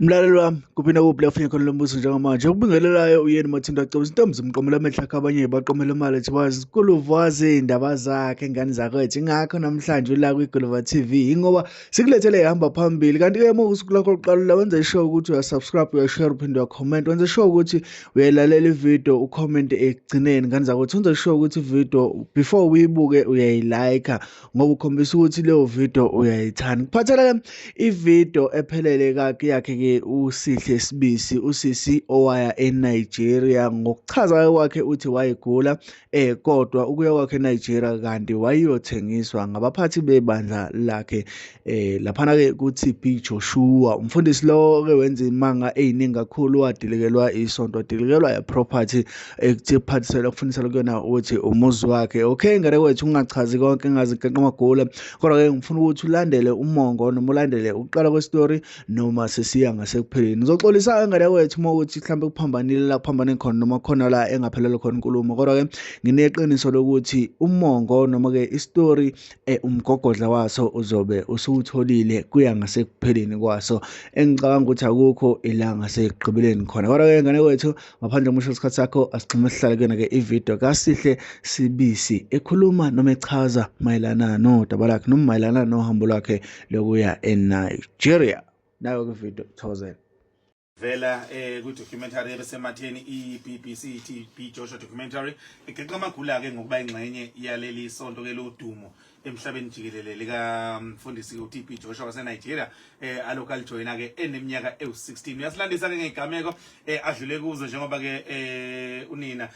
Mlaleli wami kuphina kuphi lafika khona lo mbuzo njengamanje ukubingelelayo uyeni Mathinda Cebisi intombi zimqomela amehlo akhe abanye baqomela imali ethi bazi kuluvazi indaba zakhe ingane zakwethu ingakho namhlanje ula kwiGuluva TV ingoba sikulethele ihamba phambili kanti ke uma usuku lakho lokuqala wenza ishow ukuthi uyasubscribe uyashare uphinde uyacomment wenza sure ukuthi uyalalela ivideo ucomment ekugcineni ngane zakwethu wenza sure ukuthi ivideo before uyibuke uyayilike ngoba ukhombisa ukuthi leyo video uyayithanda kuphathela ivideo ephelele yakhe uSihle Sibisi usisi owaya eNigeria ngokuchaza kwakhe uthi wayegula kodwa ukuya kwakhe eNigeria kanti wayiyothengiswa ngabaphathi bebandla lakhe laphana ke kuTB Joshua umfundisi lo ke wenza imanga eziningi kakhulu wadilikelwa isonto wadilikelwa property ekuthi phathisela ukufundisela kuyona uthi umuzi wakhe okay ngare kwethu ungachazi konke ngazi qaqamagula kodwa ke ngifuna ukuthi ulandele umongo noma ulandele uqala kwestory noma sesiya ngasekupheleni ngizoxolisa ngane kwethu uma ukuthi mhlambe kuphambanile la kuphambane khona noma khona la engaphelele khona inkulumo kodwa ke ngineqiniso lokuthi umongo noma ke istory umgogodla waso uzobe usutholile kuya ngasekupheleni kwaso engicabanga ukuthi akukho ilanga sekugqibeleni khona kodwa ke ngane kwethu ngaphandle umusho isikhathi sakho asigcine sihlale kena ke ivideo kaSihle Sibisi ekhuluma noma echaza mayelana nodaba lakhe noma mayelana nohambo lwakhe lokuya eNigeria nayo ke video thokozela vela ku documentary ebesematheni iBBC TB Joshua documentary egeqa amagula ke ngokuba ingxenye yaleli sonto ke lodumo emhlabeni jikelele lika mfundisi uTB Joshua waseNigeria alocal joiner ke eneminyaka ewu16 uyasilandisa ke ngegameko adlule kuzo njengoba ke unina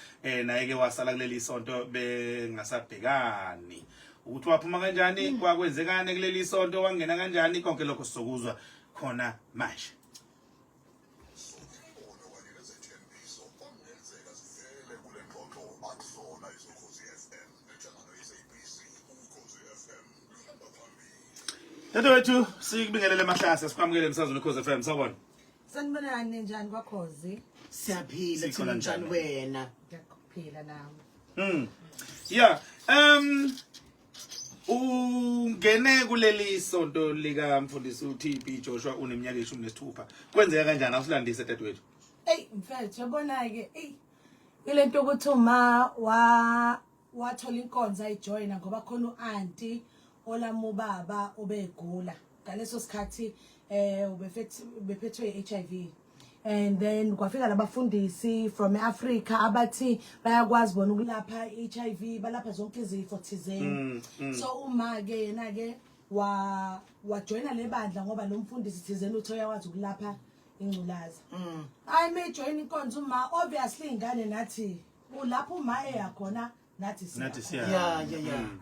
naye ke wasala kuleli sonto bengasabhekani ukuthi waphuma kanjani kwakwenzekane kuleli sonto wangena kanjani konke lokho sizokuzwa khona manje Dadewethu sikubingelele mahlasa sikwamukele emsazweni Ukhozi FM sawubona. Sanibonani njani kwaKhozi? Siyaphila thina njani wena? Ngiyaphila nami. Yeah. Ungene kuleli sonto lika mfundisi uTB Joshua uneminyaka e16. Kwenzeka kanjani awusilandise dadewethu? Mfethu yabona ke ilento ukuthi uma wathola inkonzo ayijoyina ngoba khona uanti olamu baba obegula ngaleso sikhathi ubefethwe HIV and then kwafika labafundisi from Africa abathi bayakwazi bona ukulapha HIV balapha zonke izifo thizeni so uma ke yena ke wa joina lebandla ngoba lo mfundisi thizeni uthoya wazi ukulapha ingculaza I may join inkonzo uma obviously ingane nathi ulapha uma eyakhona nathi yeah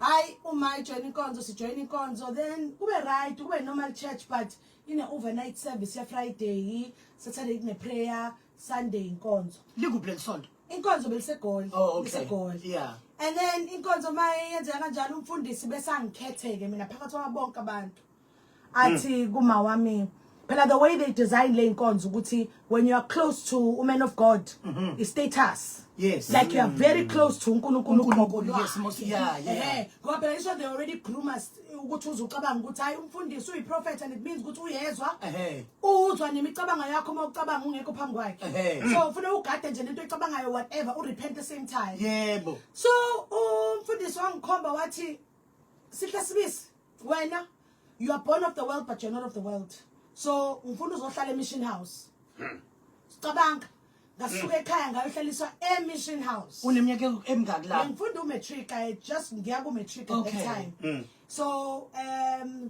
hayi uma join inkonzo si join inkonzo then kube right kube normal church but in an overnight service ya Friday Saturday kune prayer Sunday inkonzo likuphi lesonto inkonzo belisegoli lisegoli yeah and then inkonzo maye yenzeka kanjani umfundisi bese angikhetheke mina phakathi kwabonke abantu athi kuma wami phela the way they design le inkonzo ukuthi when you are close to a man of God is status yes like you are very close to uNkulunkulu yes most yeah ngoba phela isho they already groom us ukuthi uzucabanga ukuthi hayi umfundisi uyiprophet and it means ukuthi uyezwa uzwa nemicabango yakho uma ucabanga ungekho phambi kwakhe so ufuna ugade nje lento oyicabangayo whatever urepent the same time yebo so umfundisi wangikhomba wathi Sihle Sibisi wena you are born of the world but you're not of the world so umfundo uzohlala emission house sicabanga ngasuka ekhaya ngayohlaliswa emission house uneminyaka emingaki la ngifunda umatric I just ngiya ku matric at that time so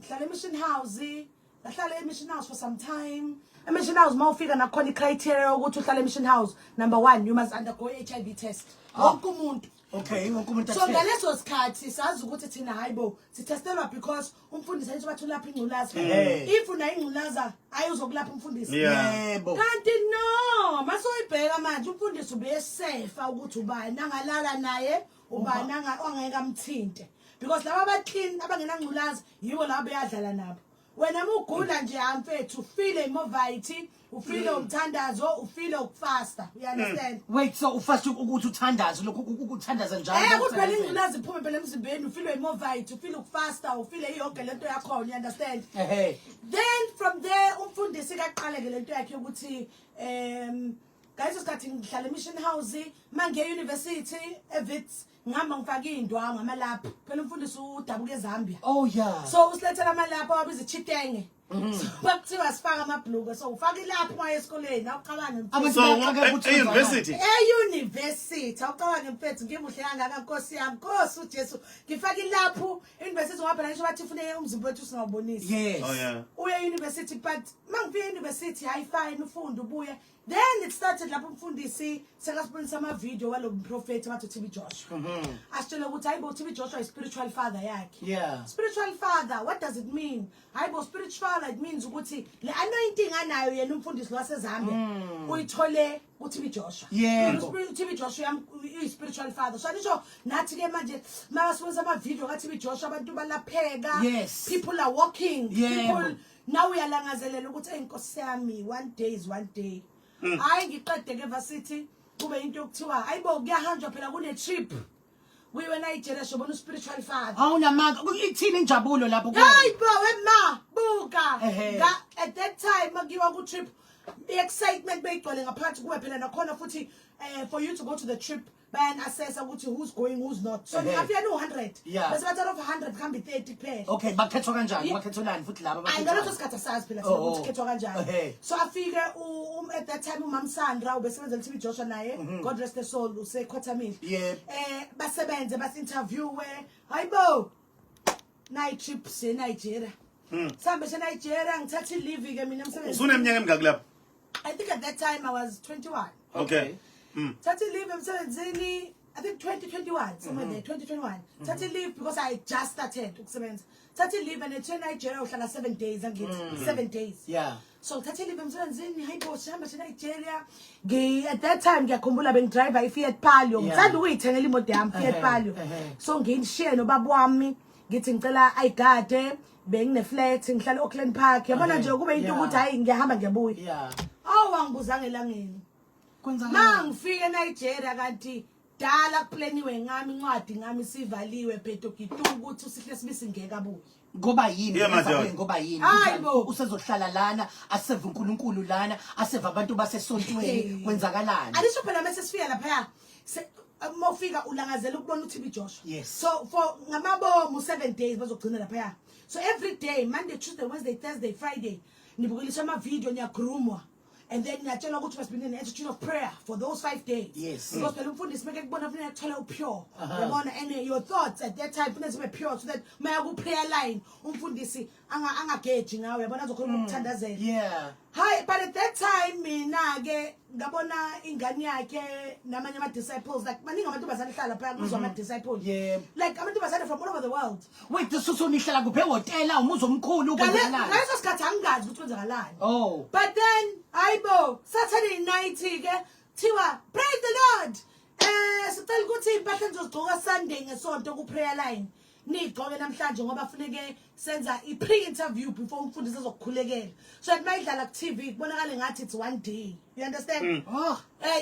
hlala emission house ngahlala emission house for some time emission house mawufika nakhona icriteria ukuthi uhlala emission house number 1 you must undergo HIV test wonke umuntu okay wonke umuntu so ngaleso sikhathi sazi ukuthi thina hayibo sitestelwa because umfundisi ayithi bathi ulapha ingculaza if una ingculaza ayizokulapha umfundisi yebo kanti no masoyibheka manje umfundisi ubesefa ukuthi ubani angalala naye ubani angeke amthinte because laba abaclean abangena ngculaza yibo labo beyadlala nabo wena mugula nje amfethu ufile imovite ufile umthandazo ufile ukufasta you understand Wait, so ufast ukuthi uthandaza lokho ukuthandaza njalo kuphela ingculazi iphume phela emzimbeni ufile imovite ufile ukufasta ufile yonke lento yakho you understand then from there umfundisi kaqaleke lento yakhe ukuthi guys usikhathi ngihlala emission house mange university evits ngihamba ngifaka indwangu amalapha phela umfundisi udabuka eZambia oh yeah so usilethela amalapha wabiza ichitenge bakuthiwa sifaka amabhluku so ufaka ilapha kwaye esikoleni awuqabane university university awuqabane mfethu ngimuhle kangaka Nkosi yami Nkosi uJesu ngifaka ilapha university ngoba phela ngisho bathi ufune umzimba wethu singawubonisi yes oh yeah uye university but mangifika university high fine ufunde ubuye then it started lapho umfundisi sekasibonisa ama video walo prophet wathi TB Joshua asitshela ukuthi hayibo TB Joshua is spiritual father yakhe yeah spiritual father what does it mean hayibo spiritual father it means ukuthi le anointing anayo yena umfundisi waseZambia uyithole kuTB Joshua TB Joshua is spiritual father so nisho nathi ke manje mawasibonisa ama video kaTB Joshua abantu balapheka people are walking people now uyalangazelela ukuthi enkosi yami one day is one day hayi ngiqede ke varsity kube into yokuthiwa hayibo kuyahanjwa phela kune trip we were Nigeria shobona spiritual father awunamanga ithini injabulo lapho hayibo wema buka at that time magiwa ku trip the excitement beyigcwele ngaphansi kube phela nakhona futhi for you to go to the trip ban assess ukuthi who's going who's not so ngafika no 100 bese bathatha of 100 kambe 30 kuphela okay bakhethwa kanjani bakhethulani futhi laba bakhethwa ayilona isikhathi sazi phela ukuthi khethwa kanjani so afike at that time umam Sandra ubesebenzela TB Joshua naye God rest his soul usekhothamile basebenze bas interview hayibo night trip se Nigeria sambe se Nigeria ngithatha leave ke mina emsebenzini usuneminyaka emingaki lapho I think at that time I was 21 okay Thatha leave emsebenzini I think 2021 somewhere there 2021 thatha leave because I just started ukusebenza thatha leave and in Nigeria uhlala 7 days angithi 7 days so thatha leave emsebenzini hayibo sihamba se Nigeria at that time ngiyakhumbula bengidriver iFiat Palio ngithanda ukuyithengela imoto yami Fiat Palio so ngingishiye nobaba wami ngithi ngicela ayigade bengine flat ngihlala Auckland Park yabona nje kube into ukuthi hayi ngiyahamba ngiyabuya awangibuzanga elangeni mangifike eNigeria kanti dala kuplaniwe ngami incwadi ngami sivaliwe pheto kitu ukuthi usihle sibisingeka buyi ngoba yini ngoba yini usezohlala lana aseva uNkulunkulu lana aseva abantu basesontweni kwenzakalani alisho phela mase sifika lapha mawufika ulangazela ukubona uTB Joshua so for ngamabomu 7 days bazogcina lapha so every day Monday Tuesday Wednesday Thursday Friday nibukeliswa ama video niyagrumwa and then ngiyatshela ukuthi must be an attitude of prayer for those 5 days because phela umfundisi make kubona kufanele ukuthola upure yabona and your thoughts at that time kufanele zibe pure so that maya ku prayer line umfundisi angageji ngawe yabona azokhuluma ukuthandazela hi but at that time mina ke ngabona ingane yakhe namanye ama disciples like maningi abantu basanhlala phaya kuzwa ama disciples like abantu basana from all over the world wait so nihlala kuphe hotel umuzo omkhulu ukwenzakalani ngaleso sikhathi angazi ukuthi kwenzakalani but then hayibo Saturday night ke thiwa praise the Lord sicela ukuthi impahla ngizogcoka Sunday ngesonto ku prayer line nigcoke namhlanje ngoba kufanele senza i-pre-interview before umfundisi ezokukhulekela so at mayidlala ku TV kubonakala ngathi it's one day you understand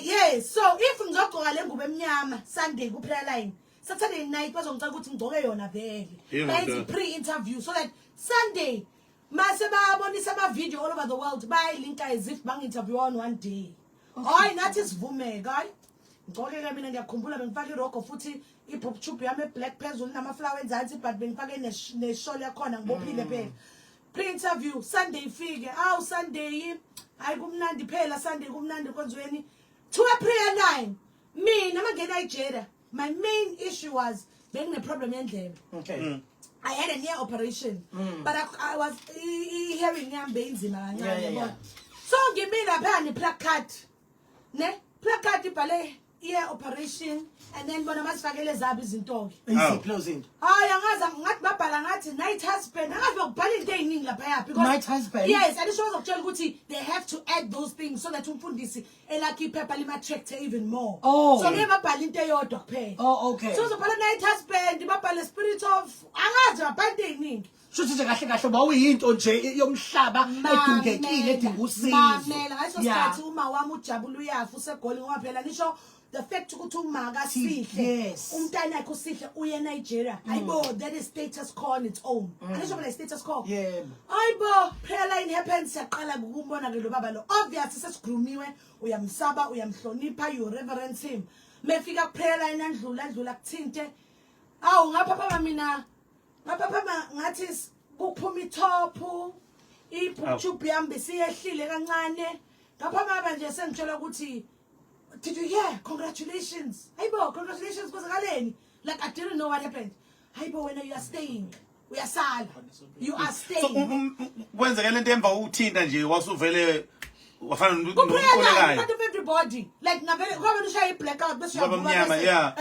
yes so if ngizogcoka le ngubo emnyama Sunday ku prayer line Saturday night bazongicela ukuthi ngigcoke yona vele that's pre-interview so that Sunday mase babonisa ama video all over the world bayilinka as if bangi-interview on one day hayi nathi sivumeka hayi ngicole ke mina ngiyakhumbula bengifaka irogo futhi ibhook tube yami eblack phezulu nama-flower enzansi but bengifake neshol yakhona ngibophile phela pre-interview Sunday ifike Sunday hayi kumnandi phela Sunday kumnandi konzweni to a prayer line mina mangena Nigeria my main issue was bengine problem yendlebe I had a near operation but I was hearing yami beyinzima kancane so ngimila phela placard ne placard ibhale ear operation and then bona masifakele zabo izinto ke closing hayi angaza ngathi babhala ngathi night husband angazi ukubhala into eziningi lapha ya because night husband yes and isho ukutshela ukuthi they have to add those things so that umfundisi elakhi iphepha lima tractor even more so ngeke babhala into eyodwa kuphela okay so uzobhala night husband babhala spirit of angazi babhala into eziningi Shuthi nje kahle kahle bawuyinto nje yomhlaba edingekile edinga usizo. Mamela ngaleso sikhathi uma wami ujabula uyafa usegoli ngoba phela nisho the fact ukuthi uma akasihle umntana wakhe usihle uye eNigeria hayibo that is status quo on its own anisho phela status quo hayibo prayer line happens yaqala ukumbona ke lo baba lo obviously sesikhulumiwe uyamsaba uyamhlonipha you reverence him mefika prayer line andlula kuthinte awu ngapha mina ngapha ngathi kuphuma ithopu iPhutube yami siyehlile kancane ngapha manje sengitshela ukuthi did you hear congratulations hayibo congratulations kwenzakaleni like I didn't know what happened hayibo when you are staying uyasala you are staying kwenzekele into emva ukuthinta nje wasuvele wafana nokulekayo but everybody like ngavele ngoba ushaya blackout bese uyavuka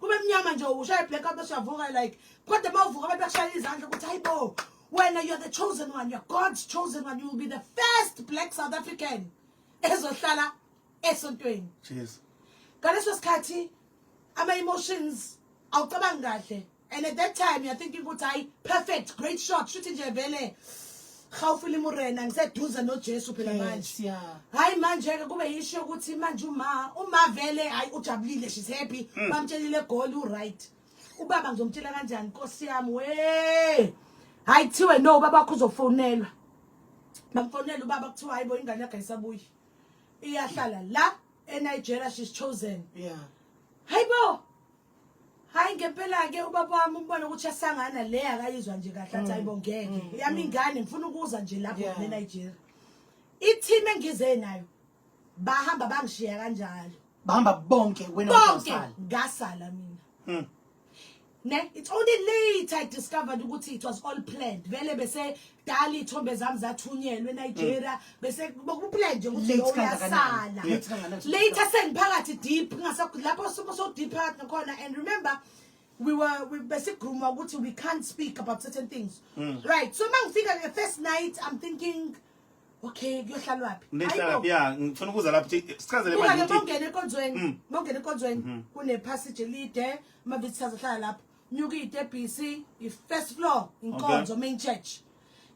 kube mnyama nje ushaya blackout bese uyavuka like kodwa mawuvuka abantu bashaya izandla ukuthi hayibo when you're the chosen one you're God's chosen one you will be the first black South African ezohlala esontweni cheers ngaleso sikhathi ama emotions awucabanga kahle and at that time you're thinking ukuthi hayi perfect great shot shuthi nje vele khawufile imurena ngiseduza noJesu phela manje hayi manje ke kube yisho ukuthi manje uma vele hayi ujabulile she's happy bamtshelile goal u right ubaba ngizomtshela kanjani Nkosi yami we hayi thiwe no baba kuzofonelwa bamfonela ubaba kuthiwa hayibo ingane yakhe ayisabuyi iyahlala la eNigeria she's chosen hayibo hayi ngempela ke ubaba wami umbona ukuthi yasangana le akayizwa nje kahle athi hayibo ngeke yami ingane ngifuna ukuza nje lapho eNigeria i-team engize nayo bahamba bangishiya kanjalo bahamba bonke wena ngasala mina it's only late I discovered ukuthi it was all planned vele bese dali ithombe zami zathunyelwe eNigeria bese bokuplanned nje ukuthi uyasala later sengiphakathi deep lapho so deep phakathi khona and remember we basic room ukuthi we can't speak about certain things right so mangifika the first night I'm thinking okay kuyohlalwa phi ngifuna ukuza lapho sichazele manje ukuthi mongene enkonzweni kune passage elide ama visitors ahlala lapho nyuka iDBC first floor inkonzo main church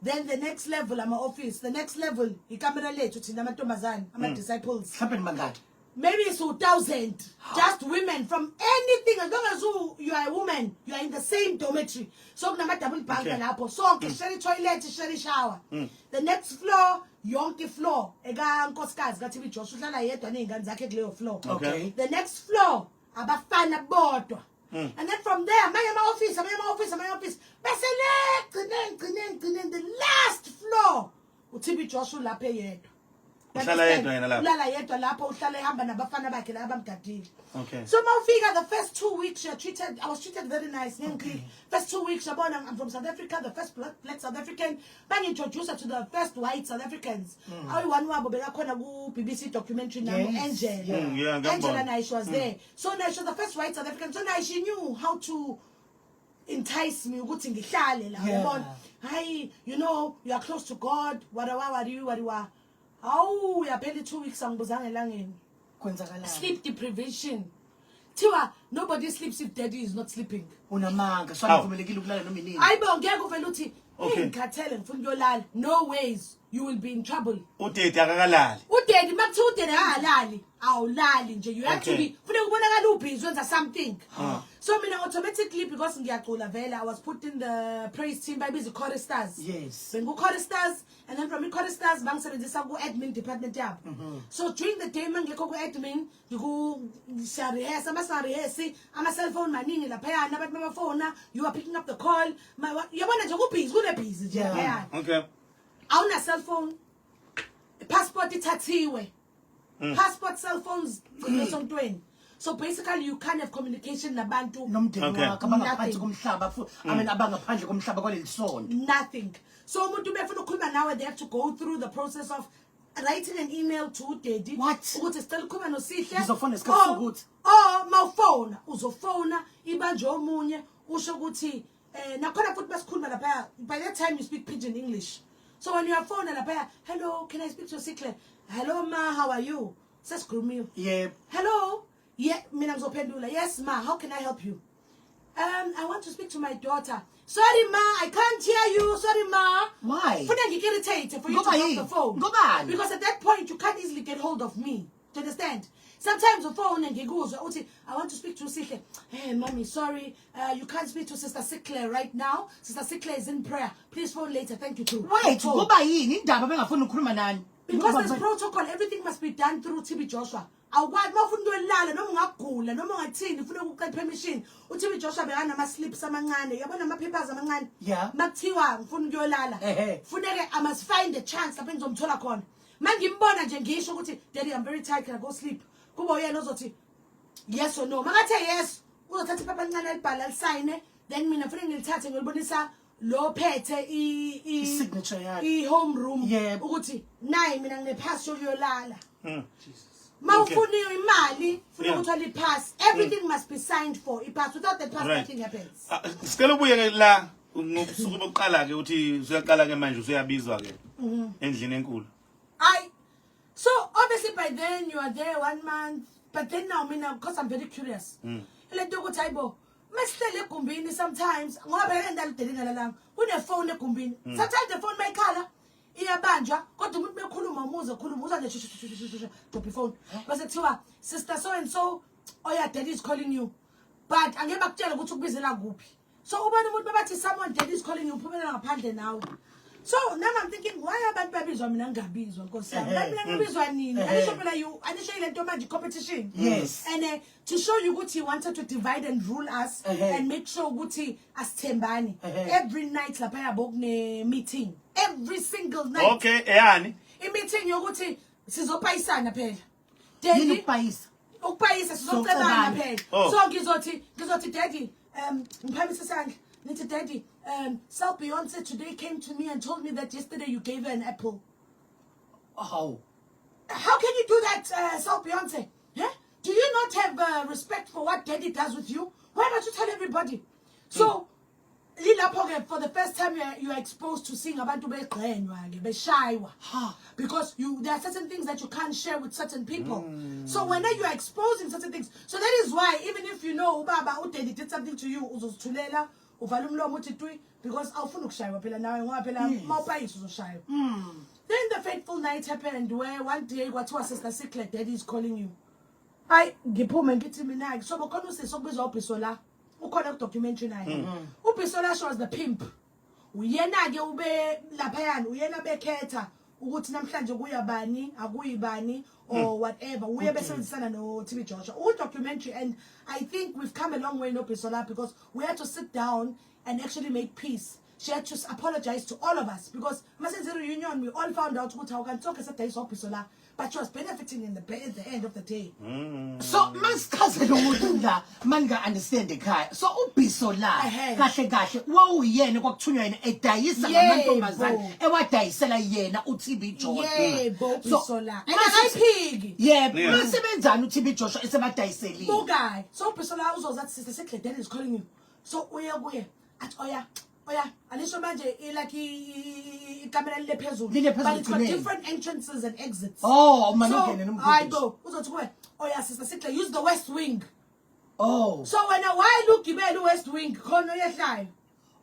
then the next level ama office the next level ikamera lethu thina amantombazana ama disciples happen mangaka maybe it's 2,000 just women from anything as long as you are a woman you are in the same dormitory so kunama double bunk lapho sonke share toilet share shower the next floor yonke floor eka nkosikazi kaThibhi Joshua uhlala yedwa nezingane zakhe kuleyo floor the next floor abafana bodwa and then from there my office bese le the last floor uThibhi Joshua lapha yedwa uhlala yedwa lapho uhlala ehamba nabafana bakhe la abamgadile so mawufika the first 2 weeks I was treated very nice first 2 weeks yabona I'm from South Africa the first black South African introduced to the first white South Africans ayi-one wabo bekakhona ku BBC documentary namo Angela nayo she was there so now she was the first white South African so now she knew how to entice me ukuthi ngihlale la yabona hayi you know you are close to God what are you awu yaphela 2 weeks angibuzanga elangeni kwenzakalani sleep deprivation thiwa nobody sleeps if daddy is not sleeping unamanga so akuvumelekile ukulala noma inini hayibo ngeke uvela uthi ngikhathele ngifuna ukuyolala no ways you will be in trouble udede akakalali udede makuthiwa udede akalali awulali nje you have to be funeka ubonakala ubhizi wenza something so mina automatically because ngiyacula vela I was put in the praise team bayibiza choristers bengu-choristers and then from i-choristers bangisebenzisa ku-admin department yabo so during the day mangekho ku-admin siyarehesa amasarehesi ama-cellphone maningi laphayana abantu bamafona you are picking up the call yabona nje kubhizi kunebhizi nje laphayana awuna-cellphone passport ithathiwe passport cell phones esontweni so basically you can't have communication nabantu nomndeni wakho abangaphansi komhlaba abangaphandle komhlaba kwaleli sonto nothing so umuntu befuna ukukhuluma nawe they have to go through the process of writing an email to daddy ukuthi sicela ukukhuluma noSihle uzofona isikhathi sokuthi mawufona uzofona ibanje omunye usho ukuthi nakhona futhi besikhuluma lapha by that time you speak pidgin English so when you are phone lapha hello can I speak to Sihle hello ma how are you sesikhuluma yep hello yeah mina ngizophendula yes ma how can I help you I want to speak to my daughter. Sorry, ma, I can't hear you. Sorry, ma. Why? For then you get irritated for you to Ngoba drop the phone. Ngobani? Because at that point, you can't easily get hold of me. Do you understand? Sometimes the phone and I want to speak to Sihle. Hey, mommy, sorry. You can't speak to Sister Sickler right now. Sister Sickler is in prayer. Please phone later. Thank you too. Wait, ngoba yini indaba bengafuni ukukhuluma nani? Because there's protocol, everything must be done through TB Joshua. Awukwazi mawufuna ukuyolala noma ungagula noma ungathini ufuna ukuqala permission uTB Joshua bekana ama slips amancane yabona ama papers amancane Yeah. makuthiwa ngifuna ukuyolala funeke I must find a chance lapho ngizomthola khona mangimbona nje ngisho ukuthi daddy I'm very tired, can I go sleep kuba uyena ozothi yes or no makathe yes uzothatha iphepha elincane elibhala lisign then mina fanele ngilithathe ngilibonisa lo phethe signature yakhe I home room ukuthi nayi mina ngine pass yokuyolala mawufuni imali funa ukuthola ipass everything must be signed for ipass without the pass nothing happens Sicela ubuye ke la ngobusuku bokuqala ke uthi usuyaqala ke manje usuyabizwa ke endlini enkulu so obviously by then you are there 1 month but then now mina because I'm very curious lento ukuthi hayibo masihlele egumbini sometimes ngoba phela endalidela lalanga une phone egumbini sometimes the phone mayikhala iyabanjwa kodwa umuntu bekhuluma umuze khuluma uza nje drop phone bese kuthiwa sister so and so oya daddy is calling you but angeke bakutshela ukuthi ukubizela kuphi so ubani umuntu bebathi someone daddy is calling you uphumela ngaphandle nawe so now I'm thinking why abantu babizwa mina ngingabizwa nkosi yami mina ngibizwa nini anisho phela you anisho ile nto manje competition yes and to show you ukuthi he wanted to divide and rule us and make sure ukuthi asithembani every night lapha yabo kune meeting every single night okay eyani I-meeting yokuthi sizopayisana phela yini ukupayisa sizocebana phela so ngizothi daddy ngiphamise isandla nithi daddy Sal Beyonce today came to me and told me that yesterday you gave her an apple. Oh. How can you do that, Sal Beyonce? Yeah? Do you not have respect for what daddy does with you? Why don't you tell everybody? So, for the first time you are exposed to seeing abantu beqhenywa because there are certain things that you can't share with certain people. So when you are exposing certain things, so that is why even if you know ubaba udaddy did something to you uzosithulela uvala umlomo uthi twi because awufuna ukushaywa phela nawe ngoba phela mawupayisa uzoshaywa. Then the fateful night happened where one day kwathiwa Sister Sickler daddy is calling you. Hayi ngiphume ngithi mina so bokhona usisi okubizwa uBhisola ukhona ku documentary naye uBhisola shows the pimp uyena ke ube lapha yana uyena bekhetha ukuthi namhlanje kuyabani akuyibani or whatever uye besebenzisana no TB Joshua documentary and I think we've come a long way no Bisola because we had to sit down and actually make peace. She had to apologize to all of us because Masenzi reunion we all found out how can talk as a day so Bisola but she was benefiting at the end of the day. So masichaze lo muntu la manga understand ekhaya. So uBhisola kahle wawuyena kwakuthunywa yena edayisa ngamantombazane ewadayisela yena uTB Joshua. Yebo Bisola. Akayiphiki. Yebo usebenzana uTB Joshua esebadayiseli. Bukai. So Bisola uzozathi Sister Sickler daddy is calling you. So uya kuye athi oya alisho manje like ikamera liphezulu but it's got different entrances and exits. Oh man so I go uzothi kuwe oya Sister Sickler use the west wing. Oh so when why look gibela west wing khona uyehlayo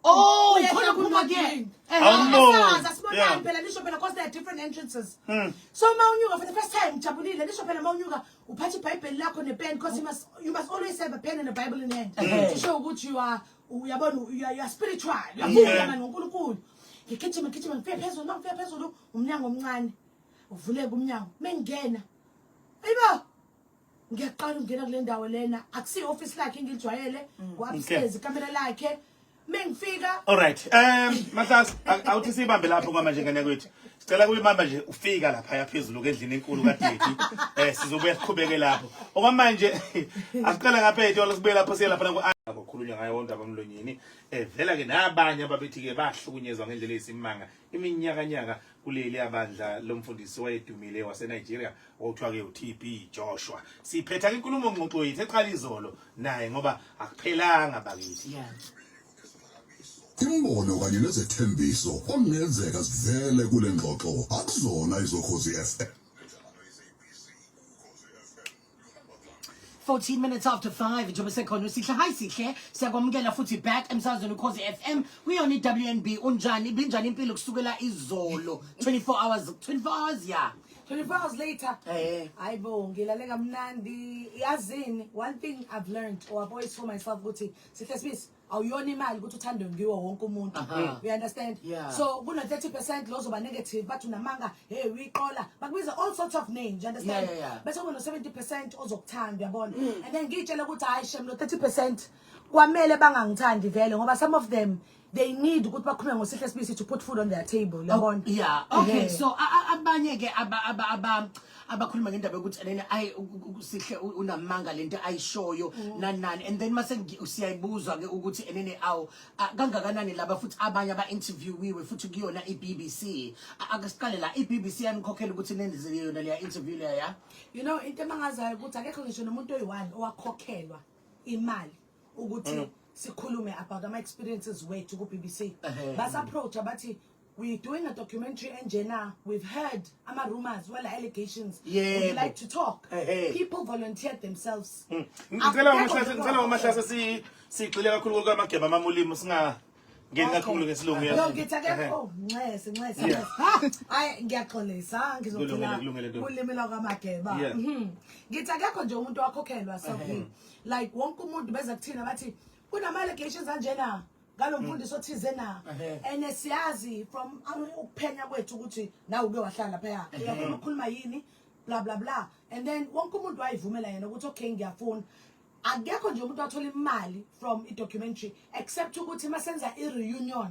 khona kuma ke asibonani phela lisho phela because there are different entrances. So mawunyuka for the first time jabulile lisho phela mawunyuka uphatha iBhayibheli lakho nepen because you must always have a pen and a Bible in hand to show ukuthi you are spiritual uyavuka manje uNkulunkulu ngigijima ngifike phezulu umnyango omncane uvuleke umnyango mengena ayibo ngiyaqala ukungena kule ndawo lena akusiyo office lakhe engilijwayele upstairs ikamera lakhe mengifika all right Mathas awuthi sibambe lapho kwamanje ngane kwethu sicela kuyimamba nje ufika lapha yaphezulu endlini enkulu kaDethi sizobuya siqhubeke lapho okwamanje asiqala ngapha ethola sibuye lapho siya lapha akukhulunywa ngayo wonke abamlonyeni vela ke nabanye ababethi ke bahlukunyezwa ngendlela esimanga iminyakanyaka kuleli abandla lomfundisi wayedumile waseNigeria okuthiwa ke uTB Joshua siphetha ke inkulumo ngxoxo yethu eqala izolo naye ngoba akuphelanga bakithi Imbono kanye nezethembiso ongenzeka sivele kule ngxoxo akuzona izoKhosi FM. 14 minutes after 5 njengoba sekhona uSihle. Hi Sihle, siyakwamukela futhi back emsazweni Ukhozi FM. We on WNB. Unjani ibinjani impilo kusukela izolo 24 hours yeah. 24 hours later. Eh. Hayibo ngilale kamnandi. Yazini, one thing I've learned or I've always told myself ukuthi Sihle Smith awuyona imali ukuthi uthandwe ngiwo wonke umuntu. You understand? Yeah. So kuna 30% lozoba negative but unamanga hey uyiqola bakubiza all sorts of names, you understand? Yeah. Bese kuna 70% ozokuthandwa yabona. And then ngitshela ukuthi hayi shem lo 30% kwamele bangangithandi vele ngoba some of them they need ukuthi bakhulume ngoSihle Smith to put food on their table yabona. Yeah. Okay. So abanye ke abakhuluma ngendaba ukuthi ene Sihle unamanga lento ayishoyo nani and then mase siyayibuzwa ke ukuthi enene awu kangakanani laba futhi abanye aba interviewiwe futhi kuyona iBBC akasiqale la iBBC yanikhokhela ukuthi nenze yona leya interview leya. You know into emangazayo ukuthi akekho ngisho nomuntu oyi1 owakhokhelwa imali ukuthi sikhulume about my experiences wethu ku BBC. Bas approach abathi we're doing a documentary enjena, we've heard ama rumors well allegations. Yeah, would you like to talk? People volunteered themselves. Ngicela umahlasa sigxile kakhulu kwamageba amamulimo singa ngeni kakhulu ngesilungu yazi. No ngithi akekho nxese. Hayi ngiyaxolisa ngizocela ulimi lwakamageba. Ngithi akekho nje umuntu wakhokhelwa selfie. Like wonke umuntu beza kuthina bathi kunama allegations anjena ngalo mfundisi othize na and siyazi from ukuphenya kwethu ukuthi nawe uke wahlala phaya uyafuna ukukhuluma yini blah blah blah and then wonke umuntu wayivumela yena ukuthi okay ngiyafuna akekho nje umuntu wathola imali from i documentary except ukuthi masenza i reunion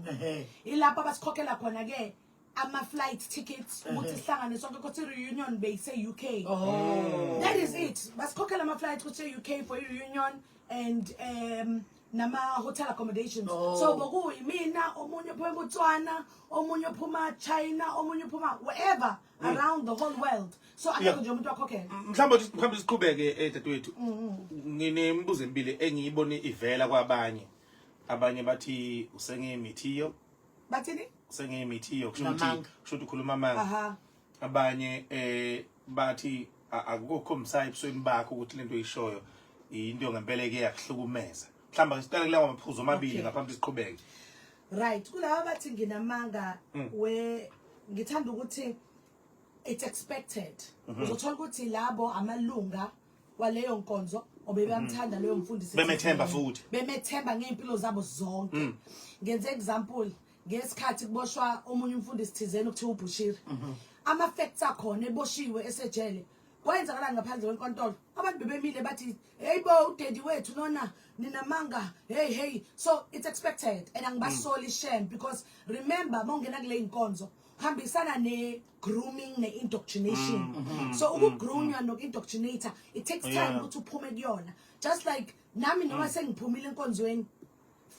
ilapha abasikhokhela khona ke ama flight tickets ukuthi sihlangane sonke ukuthi reunion base UK. That is it. Basikhokhela ama flight ukuthi UK for reunion and nama hotel accommodations. So boku mina omunye phuma eBotswana, omunye phuma China, omunye phuma wherever around the whole world. So akekho nje umuntu wakhokhela. Mhlawumbe siqhubeke dadewethu. Nginembuzo emibili engiyibone ivela kwabanye. Abanye bathi usengemithiyo. Bathini? Usengemithiyo kusho ukhuluma amanga. Abanye bathi akukho umsayi ebusweni bakho ukuthi lento oyishoyo into ngempela ke yakuhlukumeza. Mhlamba siqale kulawa maphuzo amabili ngaphambi siqhubeke. Right, kulaba bathi nginamanga we ngithanda ukuthi it's expected. Uzothola ukuthi labo amalunga waleyo nkonzo obebamthanda leyo mfundisi. Bemethemba futhi. Bemethemba ngeimpilo zabo zonke. Ngenze example ngesikhathi kuboshwa omunye umfundisi thizeni ukuthiwa uBushiri. Ama facts akhona eboshiwe esejele. Kwenzakala ngaphandle kwenkantolo abantu bebemile bathi hey bo udedi wethu nona ninamanga hey so it's expected and angibasoli shame because remember mongena kule inkonzo hambisana ne grooming ne indoctrination so ukugroomwa no indoctrinator it takes time ukuthi uphume kuyona just like nami noma sengiphumile enkonzweni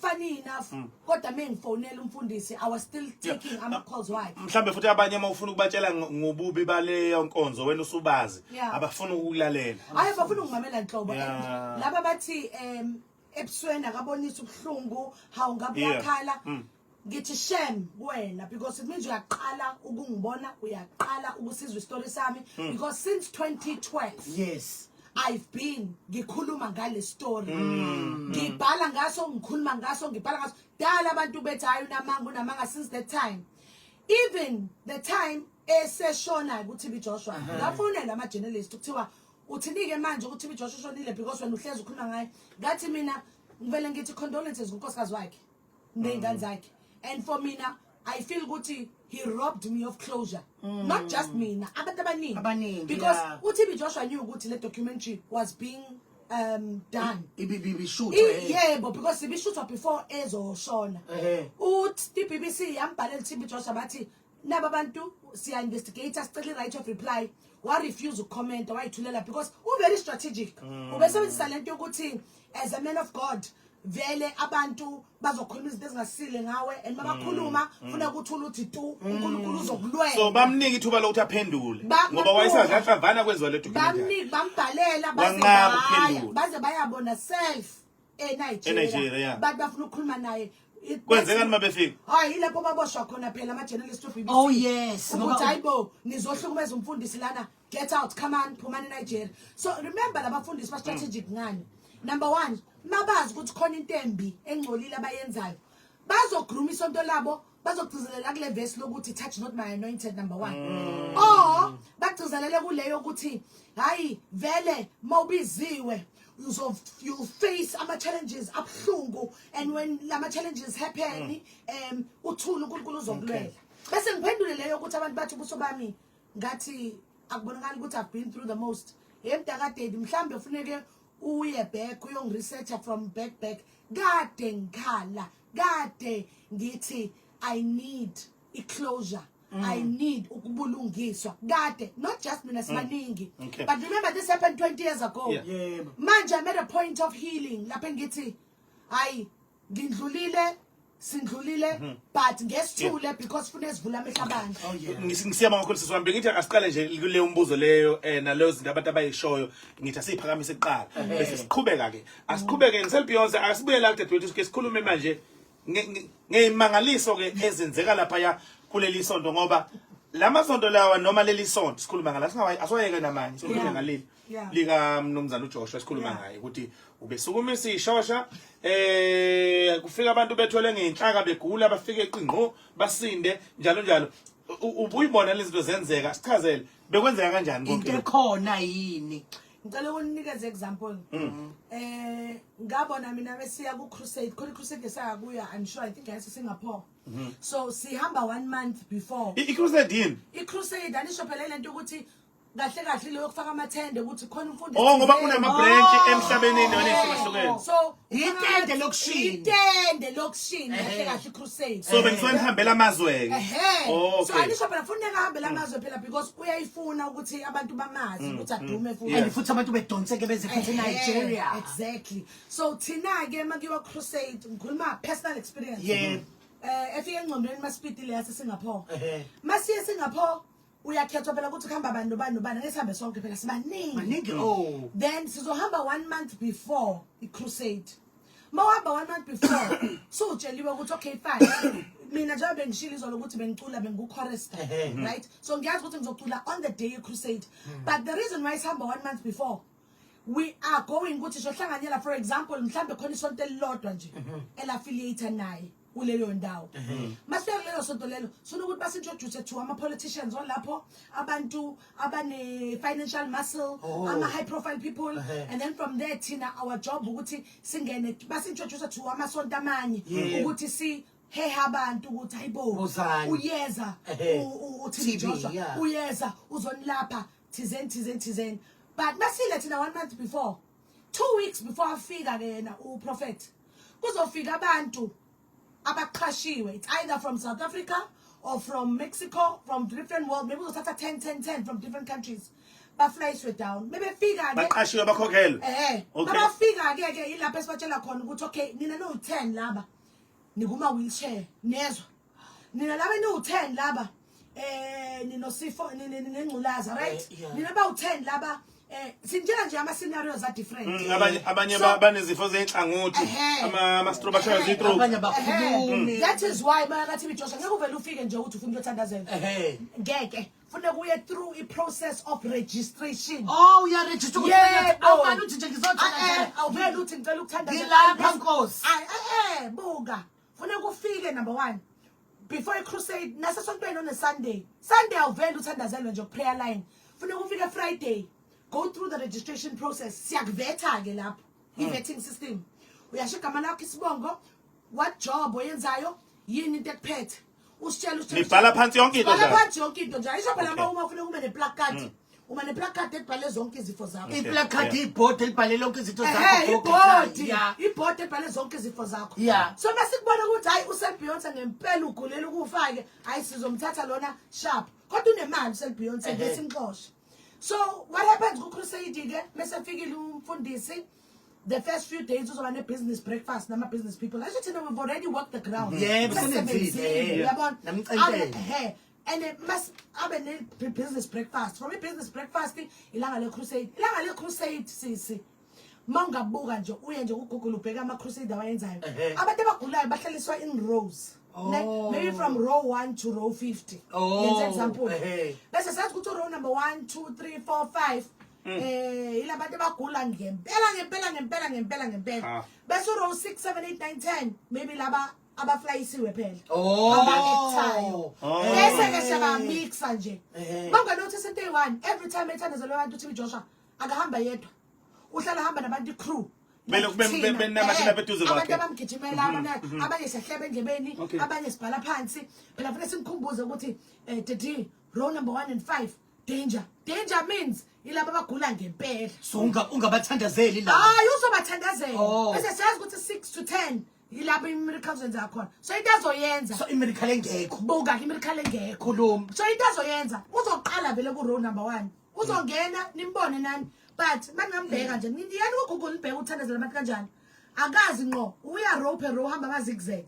funny enough kodwa mengifonela umfundisi I was still taking ama calls why mhlambe futhi abanye mawufuna ukubatshela ngobubi baleyo nkonzo wena usubazi abafuna ukulalela hayi bafuna ukungimamela inhlobo laba bathi ebusweni akabonisa ubuhlungu hawu ngabe yakhala ngithi shame kuwena because it means uyaqala ukungibona uyaqala ukusizwa istory sami because since 2012 yes I've been ngikhuluma ngale story ngibhala ngaso ngikhuluma ngaso ngibhala ngaso dala abantu bethi hayi unamanga since that time even the time eseshona kuTB Joshua ngafonela ama journalist ukuthiwa uthinike manje kuTB Joshua shonile because wena uhlezi ukhuluma ngaye ngathi mina ngivele ngithi condolences kunkosikazi wakhe nengane zakhe and for mina I feel ukuthi he robbed me of closure not just mina abantu abaningi because uTB Joshua knew ukuthi le documentary was being done iBBB shoot yebo because ibi shoot before ezoshona uthi BBC yambhalela uTB Joshua bathi naba bantu siya investigate sicela right of reply wa refuse ucomment wayithulela because very strategic ubesebenzisa lento ukuthi as a man of God vele abantu bazokhuluma izinto ezingasile ngawe and mabakhuluma ufuna ukuthula uthi tu uNkulunkulu uzokulwela so bamnika ithuba lokuthi aphendule ngoba wayesazahlavana kwenziwa le documentary bambhalela baze bayabona self eNigeria but bafuna ukukhuluma naye kwenzekani mabefika hayi lapho baboshwa khona phela ama journalist uBBC oh yes ukuthi hayibo nizohlukumeza umfundisi lana get out, come on, phumani Nigeria. So remember labafundisi ba strategic ngani. Number 1, mabazi ukuthi khona into embi engcolile abayenzayo. Bazogroom isonto labo, bazogcizelela kule verse lokuthi touch not my anointed, number 1. Or bagcizelele kuleyo ukuthi hayi vele mawubiziwe you'll face ama challenges abhlungu, and when lama challenges happen uthula uNkulunkulu uzokulwela. Bese ngiphendule leyo ukuthi abantu bathi buso bami ngathi akubonakala ukuthi I've been through the most. Emdakadedi mhlambe ufuneke uye back uyongiresearcha from back kade ngikhala kade ngithi I need a closure. I need ukubulungiswa kade, not just mina sibaningi. But remember this happened 20 years ago. Manje I made a point of healing lapha ngithi hayi ngindlulile sindlulile but ngesithule because funa sivula amehla abantu. Ngisiyama kakhulu sisiwambe ngithi asiqale nje kule umbuzo leyo naleyo zinto abantu abayishoyo ngithi asiphakamise eqala bese siqhubeka ke asiqhubeke ngiselBeyonce asibuye la kudedwethu ke sikhulume manje ngeyimangaliso ke ezenzeka lapha ya kuleli sonto ngoba lamasonto lawa noma leli sonto sikhuluma ngala singawayi asoyeke namanye sikhuluma ngaleli lika mnumzana uJoshua sikhuluma ngaye ukuthi ubesukumisa ishosha kufika abantu bethole ngenhlaka begula bafike eqingqo basinde njalo ubuyibona lezi zinto zenzeka sichazele bekwenzeka kanjani konke into khona yini ngicela ukunikeza example. Ngabona mina besiya ku crusade, khona crusade esaya kuya, I'm sure I think yase Singapore. So sihamba 1 month before. I-crusade yini? I-crusade anisho phela lento ukuthi kahle kahle leyo kufaka amathende ukuthi khona umfundi. Oh ngoba kunama branch emhlabeni nehlukene. So itende lokushini kahle kahle crusade. So bengifuna ngihambela amazwe ke. So anisho phela funeka hambela amazwe phela because uyayifuna ukuthi abantu bamazi ukuthi adume futhi. And futhi abantu bedonseke beze futhi Nigeria. Exactly. So thina ke makiwa crusade ngikhuluma personal experience. Efike engqondweni masipitile yase Singapore. Masiye Singapore uyakhethwa phela ukuthi kuhamba abantu nobani ngesihambe sonke phela sibaningi. Then sizohamba 1 month before the crusade. Mawahamba 1 month before so utsheliwe ukuthi okay fine mina njengoba bengishilo izolo ukuthi bengicula benguchorister, right? So ngiyazi ukuthi ngizocula on the day of crusade. But the reason why sihamba 1 month before, we are going ukuthi sohlanganyela, for example mhlambe khona isonto elilodwa nje elaffiliate naye kuleyo ndawo. Masifika kulelo sonto lelo sona ukuthi basintroduce to ama politicians olapho, abantu abane financial muscle, ama high profile people, and then from there thina our job ukuthi singene basintroduce to amasonto amanye ukuthi si hey abantu ukuthi hayibo uyeza uthi Joshua uyeza uzonilapha thizen. But masile thina 1 month before, 2 weeks before afika kena uProphet kuzofika abantu abaqhashiwe. It's either from South Africa or from Mexico, from different world, maybe uzothatha 10 from different countries. Baflyiswe down maybe fika ke baqhashiwe bakhokhela. Babafika ke ilapha esibatshela khona ukuthi okay nina no 10 laba nikuma wheelchair nezwa, nina laba no 10 laba ninosifo ninengculaza, right? Nina ba 10 laba sinjena nje ama scenarios are different. Abanye banezifo zehlangothi ama strobasha zitro. That is why bayakathi biJoshua ngeke uvele ufike nje ukuthi ufuna ukuthandazela. Ngeke funa kuye through a process of registration. Ya register ukuthi awufani uthi nje ngizothandazela. Awuvele uthi ngicela ukuthandazela. Ngilapha Nkosi. Buka funa kufike number 1 before a crusade nasesontweni on a Sunday awuvele uthandazela nje prayer line. Funa kufike Friday, go through the registration process. Siyakvetha ke lapho i-vetting system. Uyashika igama lakho isibongo, what job oyenzayo, yini into ekuphethe. Usitshela nibhala phansi yonke into nje. Bhala phansi yonke into nje. Ayisho phela uma ufuna ube ne-placard. Uma ne-placard ebhale zonke izifo zakho. I-placard iboard elibhale lonke izinto zakho. Iboard ebhale zonke izifo zakho. So masikubona ukuthi hayi uSelBeyonce ngempela ugulela ukufake, hayi sizomthatha lona sharp. Kodwa unemali uSelBeyonce besimxosha. So what happens ku crusade ke mase fikile umfundisi, the first few days uzoba ne business breakfast nama business people. I should say we've already worked the ground. Yabona. And it must have a business breakfast. From a business breakfast ilanga le crusade sisi. Mangabuka nje uye nje uGoogle ubheka ama crusade awayenzayo. Abantu abagulayo bahlaliswa in rows. maybe from row 1 to row 50 yenza example bese sathi ukuthi row number 1 2 3 4 5 ilabantu abagula ngempela bese row 6 7 8 9 10 maybe laba abaflyisiwe phela abakethayo bese ke siyabamixa nje banga notice into one every time ethandazela abantu uTB Joshua akahamba yedwa uhlala hamba nabantu crew benamashina beduze kwakhe abantu abamgijimela abanye sihlebe endlebeni abanye sibhala phansi phela kufanele simkhumbuze ukuthi Daddy row number 1 and 5 danger means ilabo abagula ngempela so ungabathandazeli la uzobathandazela bese siyazi ukuthi 6 to 10 ilabo imiracles zenza khona so into azoyenza so imiracle engekho buka imiracle engekho khuluma so into azoyenza uzoqala vele ku row number 1 uzongena nimbone nani but mangambheka nje ngiyani ku Google ibheka uthandazela abantu kanjani akazi ngqo uya row per row hamba ama zigzag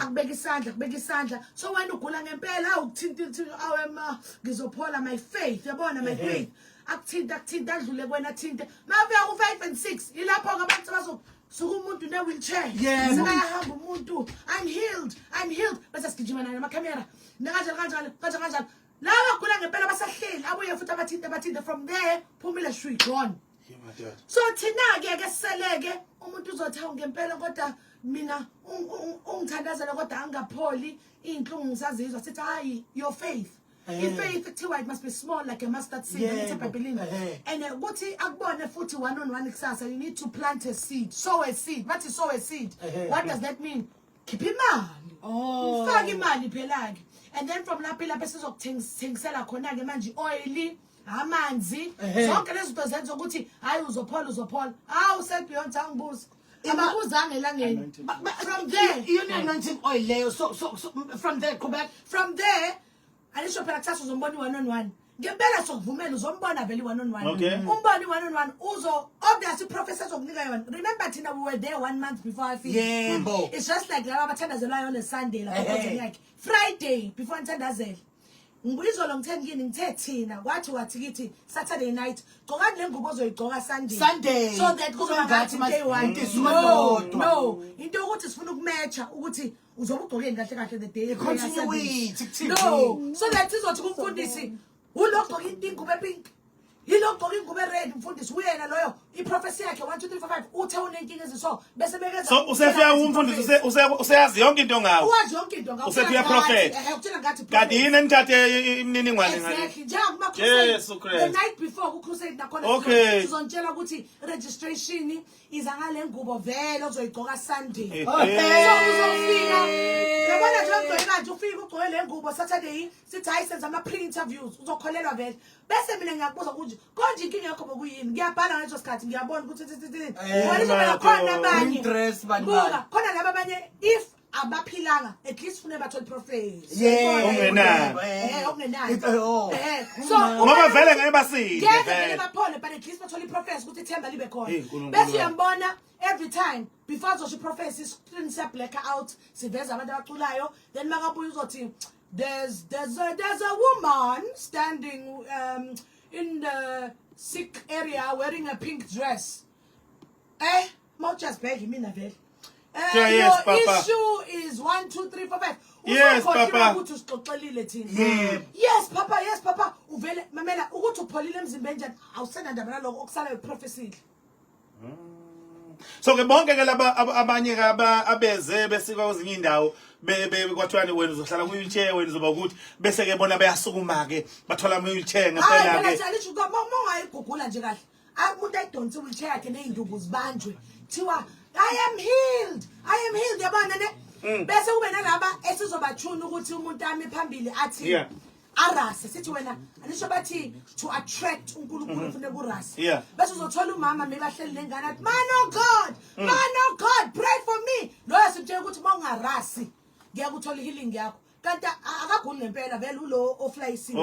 akubeka isandla so wena ugula ngempela awukuthinta awema ngizophola my faith yabona my faith akuthinta adlule kwena thinte mawuya ku 5 and 6 ilapho abantu bazo suku umuntu ne wheelchair sekayahamba umuntu unhealed bese sigijima nayo ama camera kanjalo laba gula ngempela basahleli abuye futhi abathinte from there phumile shwi gone so thina ke seleke umuntu uzotha ngempela kodwa mina ungithandazela kodwa angapholi inhlungu ngisazizwa sithi hayi your faith faith kuthiwa it must be small like a mustard seed eBhayibhelini and ukuthi akubone futhi one on one kusasa you need to plant a seed sow a seed what is sow a seed what does that mean keep imali ufake imali phela ke and then from lapho sizokuthengisela khona ke manje oil amanzi zonke lezi zinto zenza ukuthi hayi uzophola set beyond angibuza abakuzange elangeni from there you need anointing oil leyo so from there Quebec from there alisho phela kusasa uzombona i1 on 1 ngempela sokuvumela uzombona vele i1 on 1 umbona i1 on 1 uzo obviously professors okunika yona remember thina we were there 1 month before I finished it's just like laba bathandazelayo on a Sunday la konke yakhe Friday before Nthandazela ngibuyizolo ngithe thina wathi kithi Saturday night gqoka le ngubo ozoyigqoka Sunday so that kuzobathi day 1 no into ukuthi sifuna ukumatcha ukuthi uzobe ugqokeni kahle the day continue no so that izothi kumfundisi ulogqoka ingubo epink ilogqoka ingubo red umfundisi uyena loyo iprofessor yakhe 1 2 3 4 5 uthe unenkinga eziso bese bekeza so usefika umfundisi useyazi yonke into ngawo uyazi yonke into ngawo usefika prophet ukutshela ngathi kanti yini enithathe imininingwane ngale exactly njengoba the night before ku crusade nakhona sizontshela ukuthi registration iza ngale ngubo vele ozoyigqoka Sunday so uzofika yabona nje ugqoka nje ufika ugqoke le ngubo Saturday sithi hayi senza ama pre-interviews uzokholelwa vele bese mina ngiyakubuza ukuthi konje inkinga yakho bokuyini ngiyabhala ngaleso sikhathi ngiyabona ukuthi wena khona abanye khona laba abanye if abaphilanga at least fune bathole prophet so ngoba vele ngeke basinde vele baphole but at least bathole prophet ukuthi ithemba libe khona bese uyambona every time before zosho prophecy screen siya black out siveza abantu abaculayo then makabuye uzothi there's a woman standing in the sick area wearing a pink dress just beg mina vele yes, your Papa. issue is 1 2 3 4 5 yes Papa ukuthi usixoxelile thina yes papa uvele mamela ukuthi upholile emzimbeni njani awusena ndaba naloko okusala prophecy so ke bonke ke laba abanye abeze besika kwezinye indawo kwathwani wena uzohlala ku wheelchair wena uzoba ukuthi bese ke bona bayasukuma ke bathola ama wheelchair ngempela ke alisho mongayigugula nje kahle umuntu ayidonsa wheelchair yakhe neinduku zibanjwe thiwa I am healed yabona ne bese kube nalaba esizobathuna ukuthi umuntu ami phambili athi arase sithi wena alisho bathi to attract uNkulunkulu ufune kurase bese uzothola umama mebahleli lengane athi man of God pray for me lo yasitshela ukuthi mawungarasi ngiyakuthola healing yakho kanti akaguli ngempela vele ulo oflyisini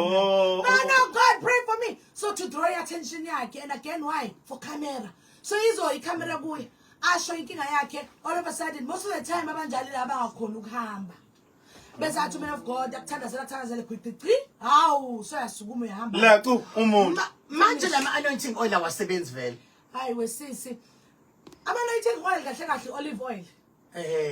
man of God pray for me so to draw your attention yakhe and again why for camera so izo icamera kuye asho inkinga yakhe all of a sudden most of the time abanjali laba ngakhona ukuhamba bese athi man of God akuthandazela quickly hawu so yasukuma uyahamba la cu umuntu manje lama anointing oil awasebenzi vele hayi wesisi ama anointing oil kahle olive oil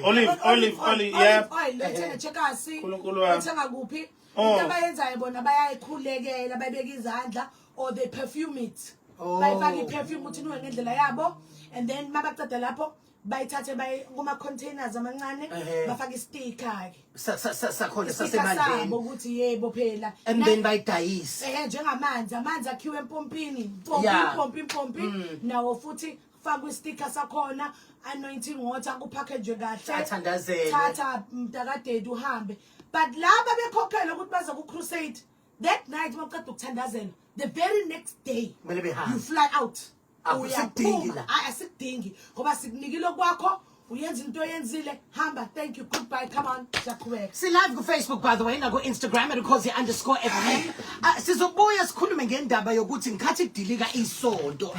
Olive, yeah. Oil, lethenga checkasi. Nkulunkulu wami. Lethenga kuphi? Oh. Into abayenzayo bona bayayikhulekela, bayibeka izandla or they perfume it. Oh. Bayifaka iperfume uthi niwe ngendlela yabo and then mabaqeda lapho bayithathe bayi kuma containers amancane bafaka isticker ke. Sakhona Sabo sasemandleni. ukuthi yebo phela. And then bayidayise. Njengamanzi, amanzi akhiwe empompini, Yeah. impompi. Nawo futhi faka isticker sakhona, anointing water kupackage kahle. Athandazele. Thatha mntakadedi uhambe. But laba bekhokhela ukuthi baza ku crusade. That night maqeda ukuthandazela, the very next day Kumele behambe. you fly out. Akusidingi la. Asikudingi ngoba sikunikile kwakho, uyenza into oyenzile, hamba, thank you, goodbye, come on, siyaqhubeka. Si live ku Facebook by the way, na ku Instagram @ukhozi_FM. Sizobuya sikhulume ngendaba yokuthi ngikhathi kudilika isonto.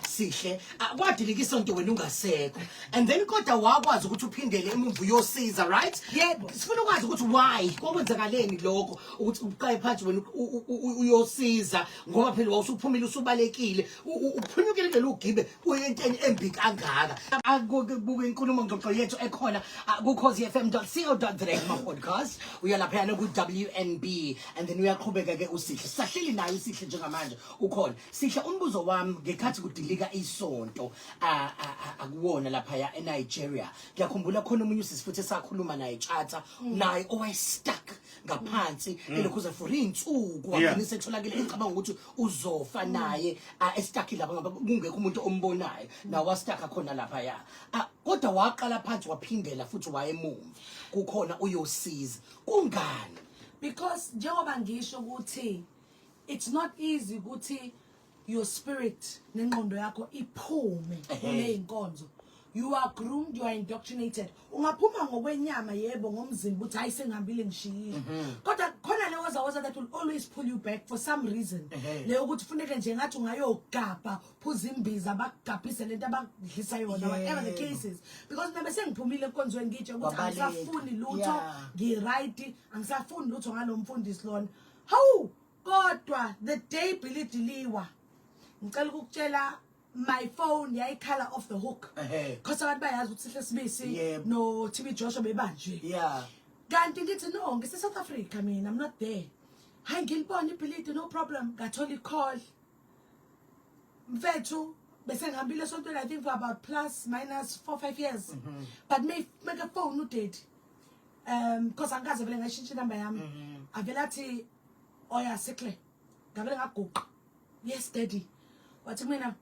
Sihle. Kwadilika isonto wena ungasekho. And then kodwa wakwazi ukuthi uphindele emuva uyosiza, right? Yebo. Sifuna ukwazi ukuthi why kokwenzakaleni lokho ukuthi uqhaye phansi wena uyosiza ngoba phela wawusuphumile usubalekile. Uphunyukile ngelo ugibe uyenteni embi kangaka. Buka inkulumo ngxoxo yethu ekhona ku KhoziFM.co.za my podcast uyalaphana ku WNB and then uyaqhubeka ke usihle sahleli naye usihle njengamanje ukhona sihle umbuzo wami ngekhathi kudilika isonto akuwona lapha eNigeria ngiyakhumbula khona umunye usisifuthi sakhuluma naye chatha naye owayestuck ngaphansi elokhuza for insuku wabona setholakele ecabanga ukuthi uzofa naye estuck lapha ngoba kungekho umuntu ombonayo nawe wastuck khona lapha kodwa waqala phansi waphindela futhi wayemumva kukhona uyosiza kungani Because njengoba ngisho ukuthi it's not easy ukuthi your spirit nengqondo yakho iphume kule inkonzo. You are groomed, you are indoctrinated. Ungaphuma ngokwenyama yebo ngomzimba uthi hayi sengihambile ngishiyile. Kodwa khona leyo waza that will always pull you back for some reason. Leyo ukuthi funeke nje ngathi ungayogapha phuza imbiza bakugabhise lento abadlisa yona whatever the case is. Because nabe sengiphumile enkonzweni ngitshe ukuthi angisafuni lutho, ngiright, angisafuni lutho ngalomfundisi lona. Hawu kodwa the day Billy Diliwa ngicela ukukutshela my phone yayikhala off the hook because abantu bayazi ukuthi Sihle Sibisi no TB Joshua bebanje kanti ngithi no ngise South Africa mina I'm not there hayi ngilibona iBilly no problem ngathola icall mfethu bese ngihambile esontweni I think for about plus minus 4-5 years but make a phone udedi because angikaze vele ngashintsha inamba yami avela athi oya Sihle ngavele ngaguqa yes daddy wathi mina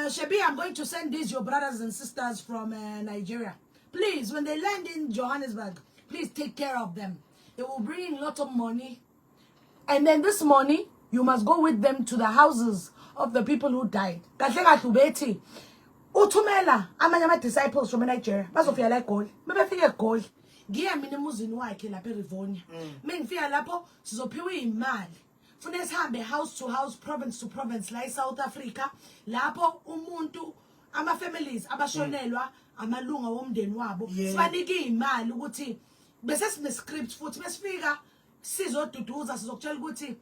Shebi, I'm going to send these your brothers and sisters from Nigeria. Please, when they land in Johannesburg, please take care of them. They will bring a lot of money. And then this money, you must go with them to the houses of the people who died. Kahleka Tubeti. Uthumela amanye ama disciples from Nigeria. Bazofika la eGoli. Mebefika eGoli. Ngiya mina emuzini wakhe lapha eRivonia. Mengifika lapho sizophiwa imali. Funeka sihambe house to house, province to province la eSouth Africa lapho umuntu ama families abashonelwa amalunga womndeni wabo sibanike imali ukuthi bese sine script futhi besifika sizoduduza sizokutshela ukuthi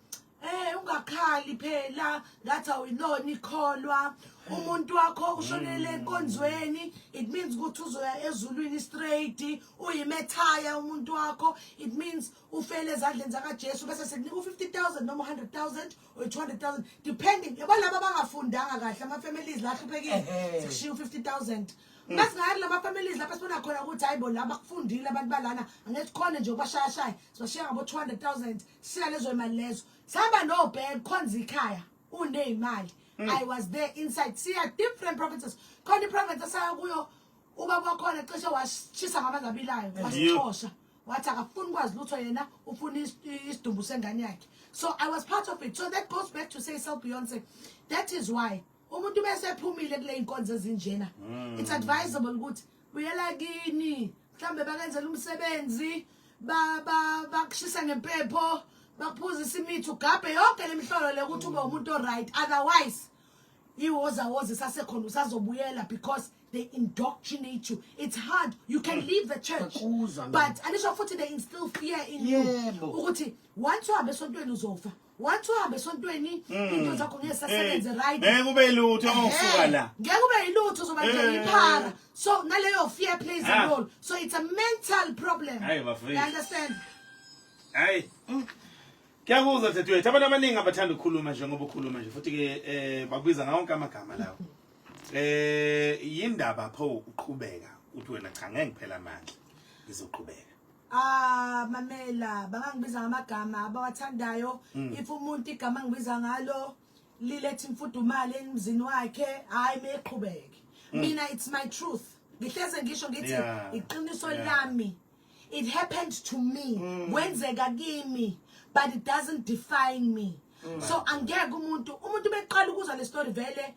ungakhali phela ngathi awuyilona ikholwa umuntu wakho ushonele enkonzweni it means ukuthi uzoya ezulwini straight uyimethaya umuntu wakho it means ufele ezandleni zakaJesu bese sekunika u50,000 noma 100,000 or 200,000 depending yabalabo abangafundanga kahle ama families la hluphekile sekushiya u50,000 Mas ngayari lama families lapha sibona khona ukuthi hayibo laba kufundile abantu balana angethi khona nje ubashayashaya sibashiya ngabo 200,000 siya lezo imali lezo sihamba no bag khonza ikhaya uneyimali I was there inside see different provinces khona iprovince asaya kuyo ubaba wakhona cishe washisa ngamanzi abilayo wasixosha wathi akafuni kwazi lutho yena ufuna isidumbu sengane yakhe so I was part of it so that goes back to say self Beyonce that is why umuntu bese ephumile kule inkonzo ezinjena it's advisable ukuthi buyela kini mhlambe bakenzela umsebenzi bakushisa ngempepho bakuphuza isimithi ugabhe yonke lemihlolo le ukuthi ube umuntu right otherwise iwoza sasekhona usazobuyela because they indoctrinate you it's hard you can leave the church but anisho futhi they instill fear in you ukuthi once uhambe esontweni uzofa wathi uhambe esontweni into zakho ngeke sasebenze right ngeke ube lutho ngokusuka la ngeke ube yilutho uzoba nje iphara so naleyo fear plays a role so it's a mental problem you understand hayi kuyakuzwa Thethwethu abantu abaningi abathanda ukukhuluma nje ngoba ukhuluma nje futhi ke bakubiza ngawonke amagama lawo yindaba pho uqhubeka uthi wena cha ngeke ngiphela amandla ngizoqhubeka mamela bangangibiza ngamagama abawathandayo if umuntu igama ngibiza ngalo lilethe imfudumalo emzini wakhe hayi meqhubeke mina it's my truth ngihleze ngisho ngithi iqiniso lami it happened to me kwenzeka kimi but it doesn't define me so angeke umuntu beqala ukuzwa le story vele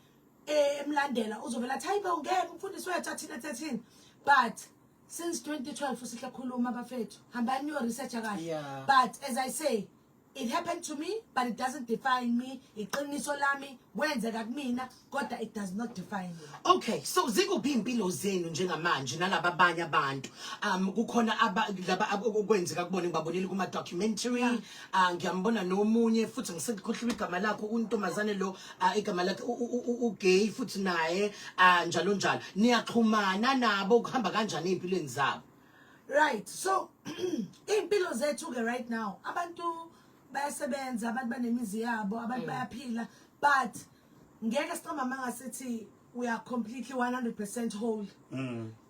emlandela uzovela athi hayibo ngeke umfundisi wethu athina 13 but since 2012 usihle khuluma abafethu hambani your research kahle but as I say it happened to me but it doesn't define me iqiniso lami kwenzeka kumina kodwa it does not define me okay so zikuphi impilo zenu njengamanje nalabo abanye abantu kukhona laba okwenzeka kubona ngibabonile kuma documentary ngiyambona nomunye futhi ngisekhohliwe igama lakho untomazane lo igama lakhe ugay futhi naye njalo njalo niyaxhumana nabo kuhamba kanjani empilweni zabo right so impilo zethu ke right now abantu bayasebenza abantu banemizi yabo abantu bayaphila but ngeke siqamba mangasithi we are completely 100% whole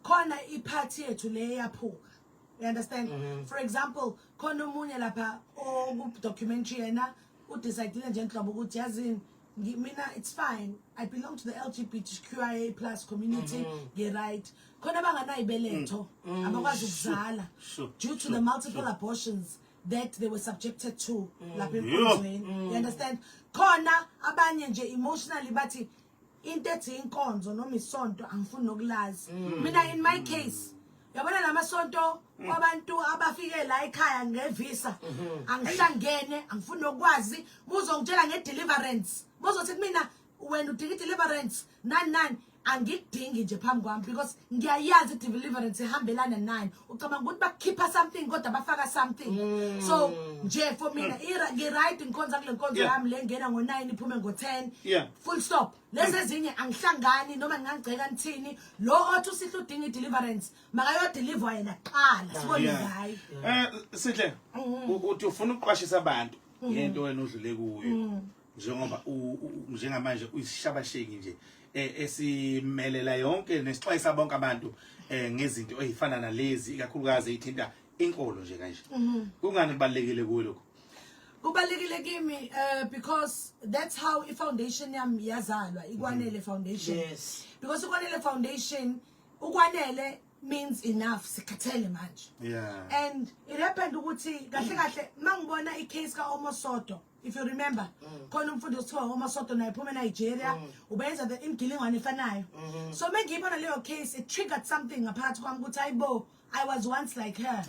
khona iphathi yethu le yaphuka you understand for example khona umunye lapha ku documentary yena udecide nje enhlobo ukuthi yazini mina it's fine I belong to the LGBTQIA+ community right khona banganayibeletho abakwazi ukuzala due to the multiple abortions that they were subjected to lapha enkonzweni you understand khona abanye nje emotionally bathi into ethi inkonzo noma isonto angifuni nokulazi mina in my case yabona lamasonto kwabantu abafike la ekhaya ngevisa angihlangene angifuni ukwazi buzongitshela ngedeliverance buzothi mina wena udinga deliverance nani angikudingi nje phambi kwami because ngiyayazi deliverance ihambelana nani ucabanga ukuthi bakhipha something kodwa bafaka something so nje for mina right inkonzo kule nkonzo yami le ngena ngo9 iphume ngo10 full stop lezi ezinye angihlangani noma ngangiceka nithini lo othi usihle udinga deliverance makayo deliver yena qala sibone ngayo sihle uthi ufuna ukuqwashisa abantu ngento wena udlule kuyo njengoba njengamanje uyishabasheki nje esimelela yonke nesixwayisa bonke abantu ngezinto ezifana nalezi ikakhulukazi ithinta inkolo nje kanje kungani kubalekile kuwe lokho kubalekile kimi because that's how ifoundation yami yazalwa ikwanele foundation because ikwanele foundation ukwanele means enough sikhathele manje and it happened ukuthi kahle mangibona icase ka Omosoto if you remember khona umfundi othiwa Omosoto naye phuma eNigeria ubenza the imgilingwane efanayo so mengibona leyo case it triggered something ngaphakathi kwami ukuthi ayibo I was once like her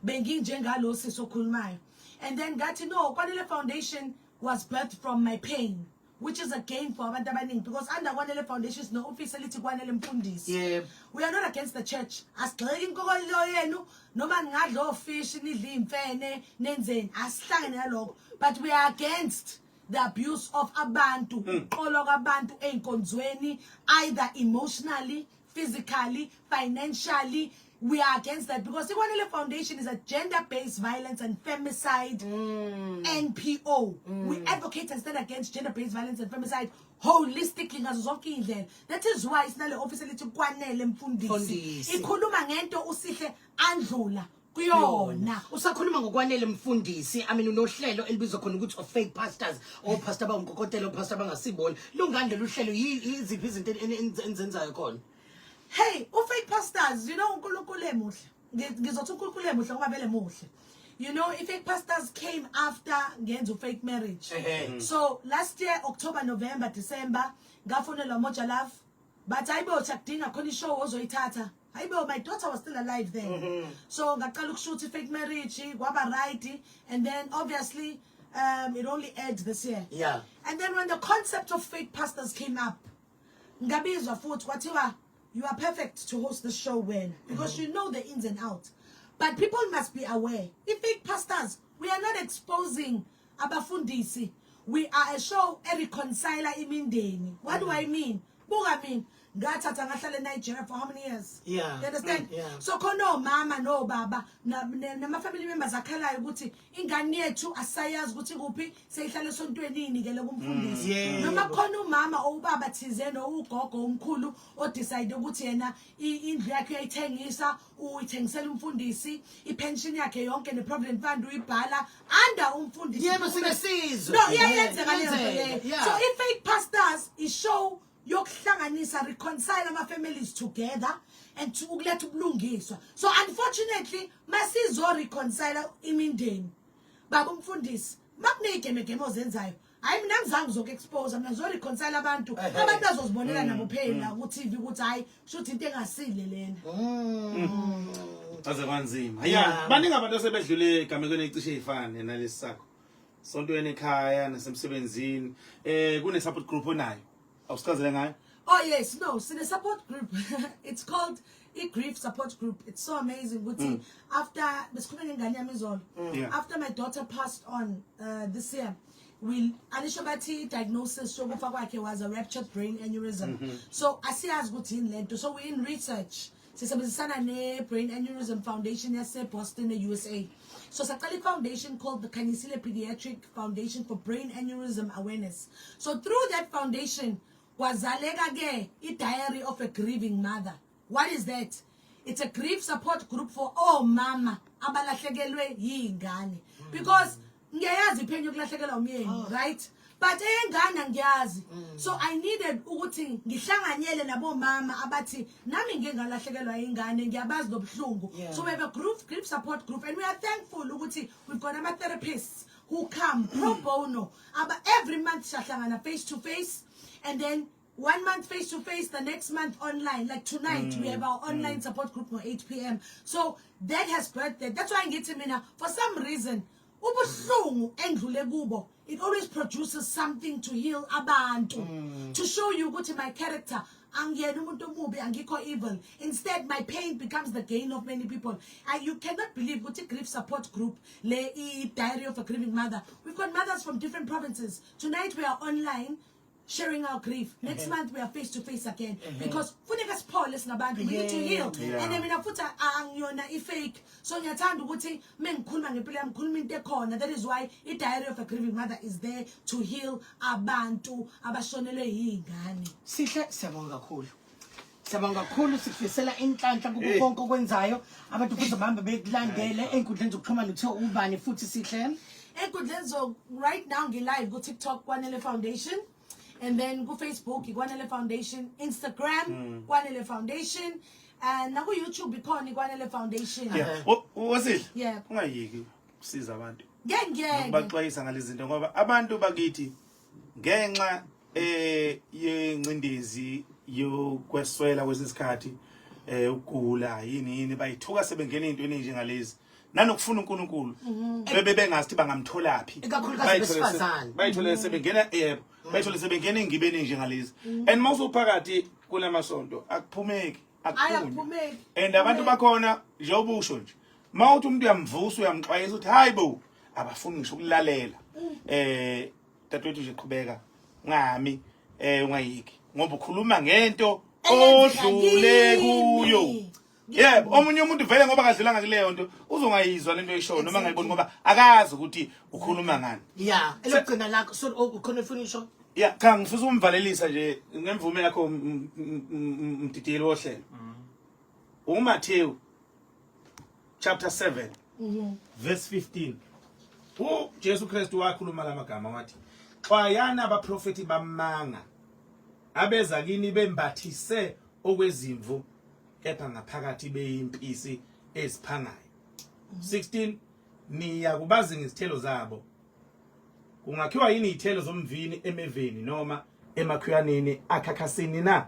benginjengalo sisokhulumayo and then ngathi no kwanele foundation was birthed from my pain which is a gain for abantu abaningi because under Kwanele Foundation is no office elithi Kwanele Mfundisi we are not against the church asigxeki inkokolo yenu noma ngadlo fish nidla imfene nenzeni asihlangene nalokho but we are against the abuse of abantu uqolo kwabantu einkonzweni either emotionally physically financially we are against that because the Kwanele Foundation is a gender-based violence and femicide NPO. We advocate and stand against gender-based violence and femicide holistically ngazo zonke indlela. That is why sinale office elithi Kwanele Mfundisi. Ikhuluma ngento usihle andlula kuyona. Usakhuluma ngokwanele Mfundisi. I mean unohlelo elibizwa khona ukuthi of fake pastors or pastor bangokotela or pastor bangasibona. Lungande luhlelo yiziphi izinto enzenzayo khona? Hey, fake pastors, you know, uNkulunkulu emuhle. Ngizothi uNkulunkulu emuhle ngoba vele muhle. You know, fake pastors came after ngenza fake marriage. So last year October, November, December, ngafonela Mojalaf, but ayibo chakudinga khona ishow ozoyithatha. Ayibo my daughter was still alive then. So ngaqala ukushoot fake marriage, kwaba right, and then obviously it only aired this year. And then when the concept of fake pastors came up, ngabizwa futhi kwathiwa you are perfect to host the show when because you know the ins and outs. But people must be aware. If fake pastors, we are not exposing abafundisi, we are a show a reconciler imindeni. What do I mean? Buka mean. Ngathatha ngahlala eNigeria for how many years? Yeah. You understand? Yeah. So khona mama no baba nama family members akhalayo ukuthi ingane yethu asayazi ukuthi kuphi seyihlala esontweni inikele kumfundisi. Noma khona umama ou baba thizeni ou ugogo umkhulu o decide ukuthi yena indlu yakhe uyayithengisa uyithengisela umfundisi ipension yakhe yonke ne provident fund uyibhala under umfundisi. Yebo sinesizwe. No, iyayenzeka leyo. So if fake pastors is show yokuhlanganisa reconcile ama families together and to ukuletha ubulungiswa. So unfortunately masizo reconcile imindeni baba umfundisi makunegeme ozenzayo hayi mina ngizange ngizokuexpose mina ngizo reconcile abantu azozibonela nabo phela ku TV ukuthi hayi shothi into engasile lena aze kwanzima yeah baningi abantu asebedlule egamekweni ecishe ifane nalesi sakho sontweni ekhaya nasemsebenzini kune support group onayo. Oh yes, no, so the support group, it's called grief support group. It's so amazing. After after my daughter passed on this year, Alishobati diagnosis was a ruptured brain aneurysm. So I see as good in Lento. So we're in research. Brain Aneurysm Foundation Boston, the USA. So Sakali Foundation called the Kanisile Pediatric Foundation for Brain Aneurysm Awareness. So through that foundation was Zalegage, a diary of a grieving mother. What is that? It's a grief support group for all mama abalahlekelwe yingane. Because ngiyazi iphenyo yokulahlekelwa umyeni, right? But engane ngiyazi. So I needed ukuthi ngihlanganyele nabo mama abathi nami ngeke ngalahlekelwa ingane ngiyabazi lobhlungu. So we have a grief support group and we are thankful ukuthi we've got ama therapists who come pro bono. Every month siyahlangana face to face and then 1 month face to face, the next month online. Like tonight we have our online support group at 8 p.m. So that has birthed that. That's why I get to me now. For some reason it always produces something to heal abantu, to show you what my character evil. Instead, my pain becomes the gain of many people. You cannot believe what a grief support group, Diary of a Grieving Mother. We've got mothers from different provinces. Tonight we are online sharing our grief. Next month we are face to face again because we need to heal. And then we put a fake. So that is why a Diary of a Grieving Mother is there to heal abantu abashonelwe yingane. Sihle siyabonga kakhulu. Siyabonga kakhulu sikufisela inhlanhla kuko konke okwenzayo abantu futhi bahambe bekulandele enkundleni zokuxhumana uthe ubani futhi sihle. Enkundleni right now ngi-live ku TikTok Kwanele Foundation. And then go Facebook, Kwanele Foundation, Instagram, Kwanele Foundation, and now go YouTube, Kwanele Foundation. Yeah. What's it? Yeah. Ungayiki usiza abantu. Ngeke. Baxwayisa ngalezinto ngoba abantu bakithi ngenxa yencindezi yokweswela kwesikhathi ukugula yini bayithuka sebengena into eningi ngalezi. Nanokufuna uNkulunkulu bebe bengazi bangamtholaphi bayithola sebengena bayithola sebengena ingibeni nje ngalezi and mawusophakathi kulamasonto akuphumeki and abantu bakhona njengoba usho nje mawuthi umuntu uyamvusa uyamxwayisa uthi hayibo abafuni ngisho ukulalela dadewethu nje qhubeka ngami ungayiki ngoba ukhuluma ngento odlule kuyo. Yebo omunye umuntu vele ngoba akadlulanga kuleyo nto uzongayizwa lento eyisho noma ngayiboni ngoba akazi ukuthi ukhuluma ngani. Yeah, elokugcina lakho so ukhona ufuna isho. Yeah, cha ngifisa umvalelisa nje ngemvume yakho umdidiyeli wohlelo. uMathewu chapter 7 verse 15. Jesu Kristu wakhuluma lamagama wathi xwayana abaprofeti bamanga abeza kini bembathise okwezimvu kepha ngaphakathi beyimpisi eziphangayo. 16 niya kubazi ngizithelo zabo. Kungakhiwa yini izithelo zomvini emeveni noma emakhwiyaneni akhakhasini na?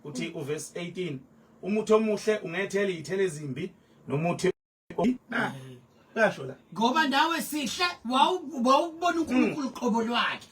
Uthi uverse 18 umuthi omuhle ungethela izithelo ezimbi nomuthi na basho la ngoba nawe sihle wawubona uNkulunkulu qobo lwakhe.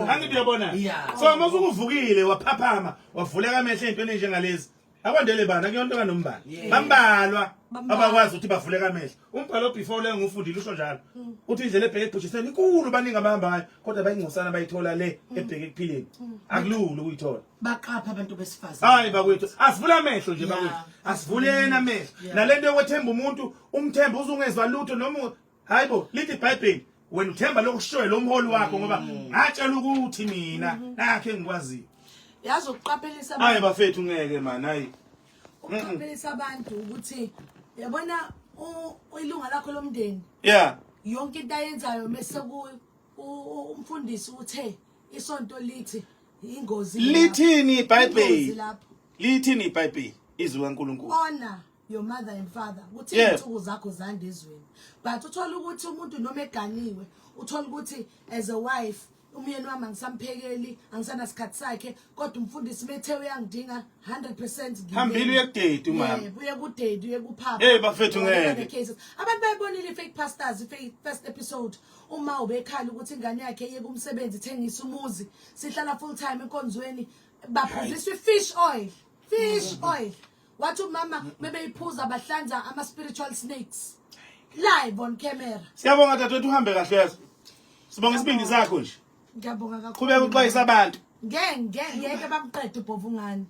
Angithi uyabona? So mase ukuvukile waphaphama wavuleka amehlo entweni njengalezi akwandele bani akuyonto kanombani bambalwa abakwazi ukuthi bavule kamehlo umbhalo before le ngufundile usho njalo uthi indlela ebheke ebhujiseni inkulu baningi abahamba ngayo kodwa bayingcosana bayithola le ebheke ekuphileni akulula ukuyithola baqapha abantu besifazane hayi bakwethu asivule amehlo nje bakwethu asivuleni amehlo nalento yokwethemba umuntu umthemba uzungezwa lutho noma hayibo lithi iBhayibheli wena uthemba lokushoyo lo mholi wakho ngoba ngatshela ukuthi mina nakhe ngikwaziyo yazi ukuqaphelisa hayi bafethu ngeke man hayi ukuqaphelisa abantu ukuthi yabona ilunga lakho lomndeni yonke into ayenzayo mase umfundisi uthe isonto lithi ingozi lithini iBhayibheli lithini iBhayibheli izwi kaNkulunkulu honor your mother and father ukuthi izinsuku zakho zande ezweni but uthola ukuthi umuntu noma eganiwe uthola ukuthi as a wife umyeni wami angisamphekeli angisanasikhathi sakhe kodwa umfundisi bethe uyangidinga 100% hambile uyekudate umama uye kudate uye kuphapha bafethu ngeke abantu bayibonile fake pastors first episode uma ubekhala ukuthi ingane yakhe iye kumsebenzi ithengisa umuzi sihlala full time enkonzweni baphuziswa fish oil wathi umama bebeyiphuza bahlanza ama spiritual snakes live on camera siyabonga dadewethu uhambe kahle yazo sibonga isibindi sakho nje ngiyabonga kakhulu qhubeka uxwayisa abantu ngeke bamqede ubhovungani